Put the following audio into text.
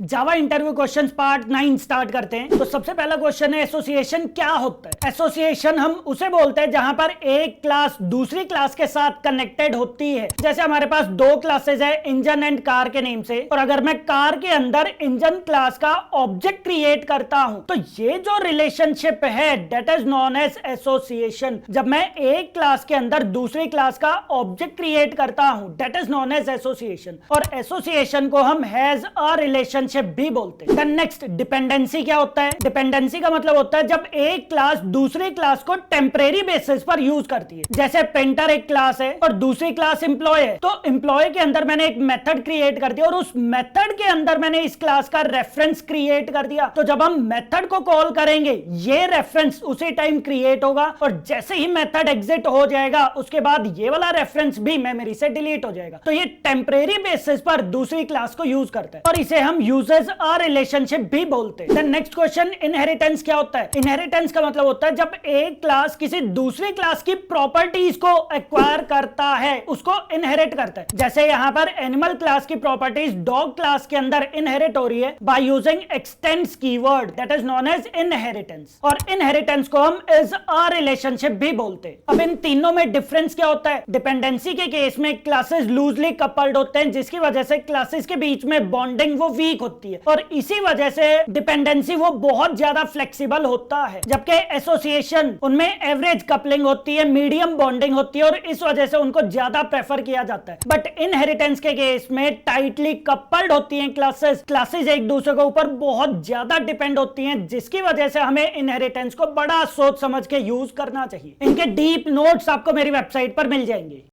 जावा interview questions part 9 start करते हैं। तो सबसे पहला क्वेश्चन है एसोसिएशन क्या होता है। एसोसिएशन हम उसे बोलते हैं जहां पर एक क्लास दूसरी क्लास के साथ कनेक्टेड होती है। जैसे हमारे पास दो क्लासेस है इंजन एंड कार के नेम से, और अगर मैं कार के अंदर इंजन क्लास का ऑब्जेक्ट क्रिएट करता हूं तो ये जो रिलेशनशिप है that is known as association. जब मैं एक क्लास के अंदर दूसरी क्लास का ऑब्जेक्ट क्रिएट करता हूं that is known as association, और एसोसिएशन को हम हैज अ रिलेशनशिप भी बोलते हैं। नेक्स्ट, डिपेंडेंसी क्या होता है। डिपेंडेंसी का मतलब होता है जब एक क्लास दूसरी क्लास को टेम्परेरी बेसिस पर यूज करती है। जैसे पेंटर एक क्लास है और दूसरी क्लास एम्प्लॉय है, तो एम्प्लॉय के अंदर मैंने एक मेथड क्रिएट कर दिया और उस मेथड के अंदर मैंने इस क्लास का रेफरेंस क्रिएट कर दिया। तो जब हम मेथड को कॉल करेंगे ये रेफरेंस उसी टाइम क्रिएट होगा, और जैसे ही मेथड एग्जिट हो जाएगा उसके बाद ये वाला रेफरेंस भी मेमोरी से डिलीट हो जाएगा। तो ये टेम्परेरी बेसिस पर दूसरी क्लास को यूज करता है और इसे हम यूजेस अ रिलेशनशिप भी बोलते हैं। नेक्स्ट क्वेश्चन, इनहेरिटेंस क्या होता है। इनहेरिटेंस का मतलब होता है जब एक क्लास किसी दूसरी क्लास की प्रॉपर्टीज को एक्वायर करता है उसको इनहेरिट करता है। जैसे यहां पर एनिमल क्लास की प्रॉपर्टीज डॉग क्लास के अंदर इनहेरिट हो रही है by using extends keyword, that is known as inheritance, और इनहेरिटेंस को हम इज अ रिलेशनशिप भी बोलते हैं। अब इन तीनों में डिफरेंस क्या होता है। डिपेंडेंसी के केस में क्लासेस लूजली कपल्ड होते हैं जिसकी वजह से क्लासेस के बीच में बॉन्डिंग वो वीक होती है, और इसी वजह से डिपेंडेंसी वो बहुत ज्यादा फ्लेक्सिबल होता है। जबकि एसोसिएशन उनमें एवरेज कपलिंग होती है, मीडियम बॉन्डिंग होती है, और इस वजह से उनको ज्यादा प्रेफर किया जाता है। बट इनहेरिटेंस के केस में टाइटली कपल्ड होती हैं क्लासेस एक दूसरे के ऊपर बहुत ज्यादा डिपेंड होती हैं, जिसकी वजह से हमें इनहेरिटेंस को बड़ा सोच समझ के यूज करना चाहिए। इनके डीप नोट्स आपको मेरी वेबसाइट पर मिल जाएंगे।